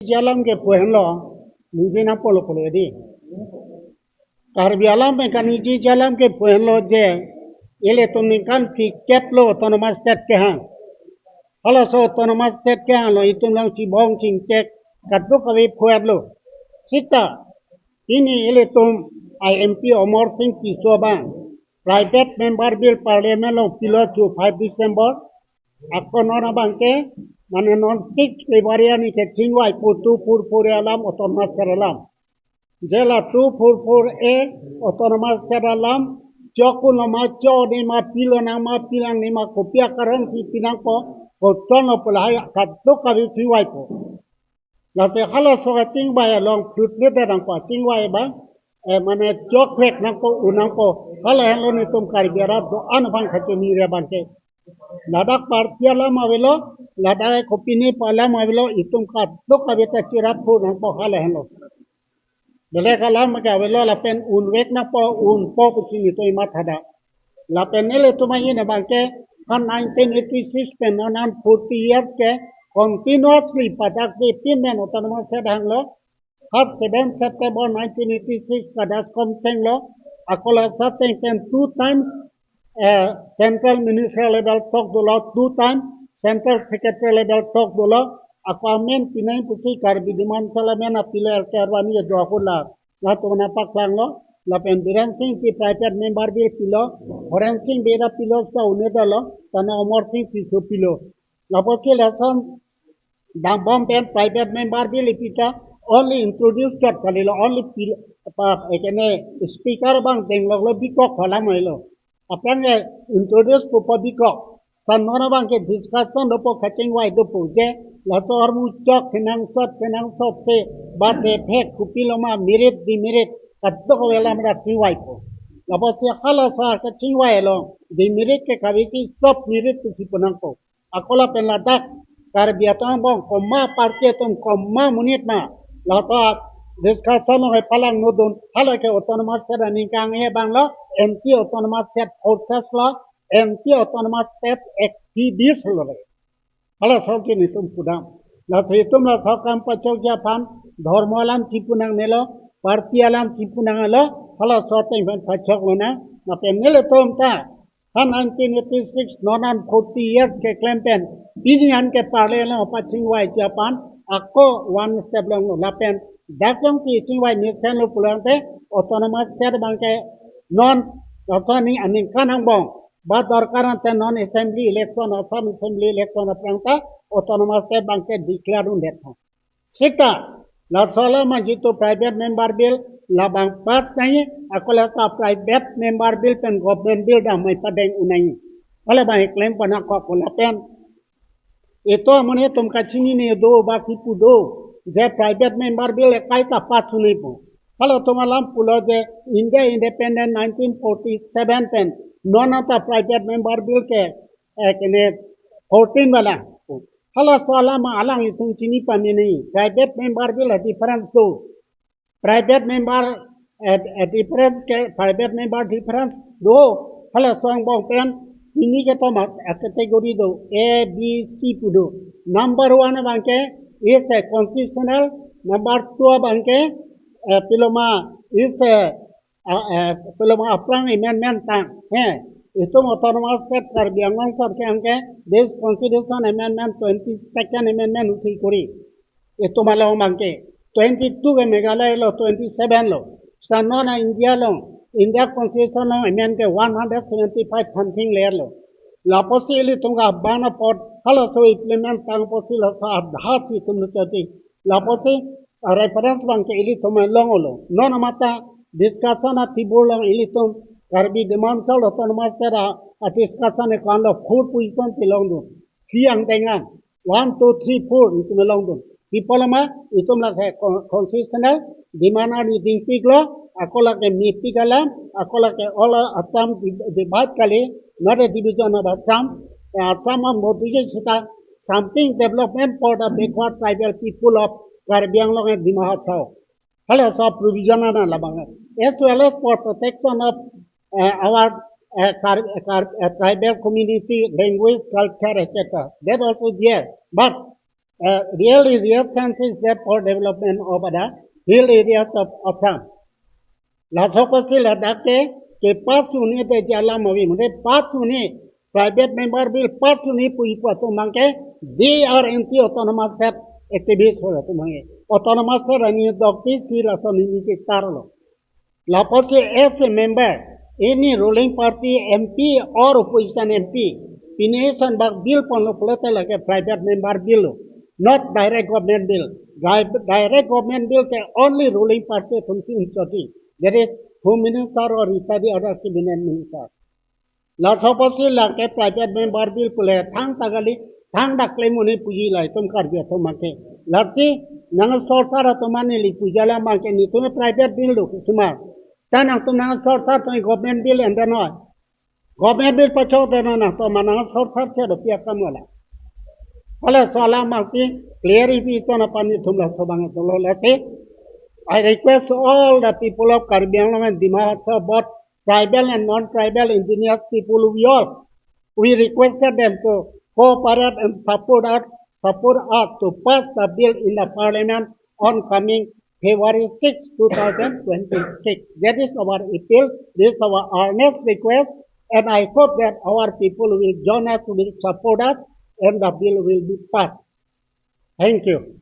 jalan ke puhen lo, mungkin apa lo kalau di. Karbi alam mekaniji jalan ke puhen lo je, ile tumikan tiket lo autonomous state ke hang. Kalau so autonomous state ke hang lo itu lang cibong cingcek, katu kawi puhen lo. Sita, ini ile tum IMP Omar Singh Kisoban, private member bill parliament lo pilo to 5 December, ako nona bangke, mana non 6 February ni ke cingwai putu pur alam autonomous alam. Jela 244A autonomous alam, joku nama jo ni ma pilo nama pilang ni ma kopia currency pinang po, kosono pelai katu kawi cingwai po. Nasi halas soga cingwai long fruit ni terang po cingwai bang, mana jok wek nang po unang po, halas helo ni tum kari biara do anu bang kacau ni ria bangke. Ladak partia lama velo, ladak kopini palama velo itum kat do kabeta cirat pun nampak hal helo. Dale kalam ke velo lapen unwek na po pusini to imat hada. Lapen ele tumai ne bangke kan 1986 pen non 40 years ke continuously padak ke pinmen autonomous state hanglo. Has 7 September 1986 kadas komseng lo. Akola sateng pen 2 times central ministerial level talk dulu 2 times, central secretary level talk dulu. Aku amen pinai pusi karbi diman salamen apile kerwani ya doa kula. Lalu menapak langlo, lapen biransing ki private member bill pilo, oransing beda pilo sta unedalo, tanah omorting pisu pilo. Lalu si lesan dambam pen private member bill ipita only introduced kat kalilo only pilo apa ekene speaker bang tengloglo bikok khala mailo. Apa yang introduce publiko, sanmana bang ke discussion dopo kacing wai dopo je, lato armu cok kenang sot se, bat efek kupiloma mirit di mirit, kaddo ko wala mera ciwai ko. Lapo se khala sa kacing wai lo, di mirit ke kawisi sop mirit tu sipunang ko. Akola penladak, karbiatang bang koma parke tum koma munit ma, lato discussion lo palang nudun, hala ke autonomous state nikang e bang lo, anti autonomous state forces lo, anti autonomous state activists lo. Hala soki nitum pudam. La sehitum la thokam pachok japan, dharma alam cipunang nelo, parti alam cipunang lo, hala soki pachok lo na, na penele tom ta. 1986 nonan 40 years ke campaign, pinian ke parliament pachingwai japan, ako one step long lapen dakong ki chingwai nirchen lo pulante autonomous state bangke non asani aning kanang bong ba dorkaran te non assembly election assam assembly election aprangta autonomous state bangke declare un detha sita la sala ma jitu private member bill la bang pass nahi akola ka private member bill pen government bill da mai padeng unai ala bang claim pana ko kola pen itu amane tum kachini ne do ba kipu do je private member bill ekai ta pass sunai po kalau tumalam pulo je India independent 1947 pen non ata private member bill ke kene 14 wala kalau soalan ma alang itu chini pami nahi private member bill difference do private member difference ke private member difference do kalau soang bong pen ini kita mat kategori do A B C pudo number 1 bangke is a constitutional number 2 bangke piloma is piloma aprang amendment tang itu autonomous state karbiangan sab ke angke this constitution amendment 22nd amendment uthi kori itu malah bangke 22 ke Meghalaya lo 27 lo sanona India lo India constitution lo amendment ke 175 something layer lo la posili tunga bana pot halo so implement tang posil sa adhasi tumnu chati la posi reference bangke ili tumai longolo non mata discussion ati bolong ili tum karbi demand chal autonomous tera a discussion e kan lo four position silong do kiang tengan 1 2 3 4 itu melong do people ma itum la constitutional dimana di dingpik lo akola ke mipikala akola ke ola assam divide kali not a division of assam assam of motivation sita something development for the backward tribal people of Karbi Anglong and Dimahasao. Hello, so provision na labang as well as for protection of our tribal community, language, culture, etc. That also there. But Really, real sense is that for development of the hill areas of Assam. La sopasi la dake ke pas uni te jala mavi mune pas uni private member bill pas uni pui to mangke they are anti autonomous set activists ho to mange autonomous set ani dokti si la to ni ke tarlo la pasi as a member any ruling party MP or opposition MP pination bag bill pon lo plata like a private member bill not direct government bill direct government bill ke only ruling party thumsi unchati that is home minister or itadi other cabinet minister la sopasi la ke private member bill pule thang tagali thang dakle muni puji lai tum kar biya to make la si nang sorsara to mane li pujala make ni tum private bill do kisma tanang tum nang sorsar to government bill and then on government bill pacho de na to manang sorsar che do pia kamala wala soala masi clarify to na pani thumla to bang to la se I request all the people of Karbi Anglong and Dimahasa, both tribal and non-tribal indigenous people, we requested them to cooperate and support us to pass the bill in the parliament on coming February 6, 2026. That is our appeal, this is our earnest request, and I hope that our people will join us, will support us, and the bill will be passed. Thank you.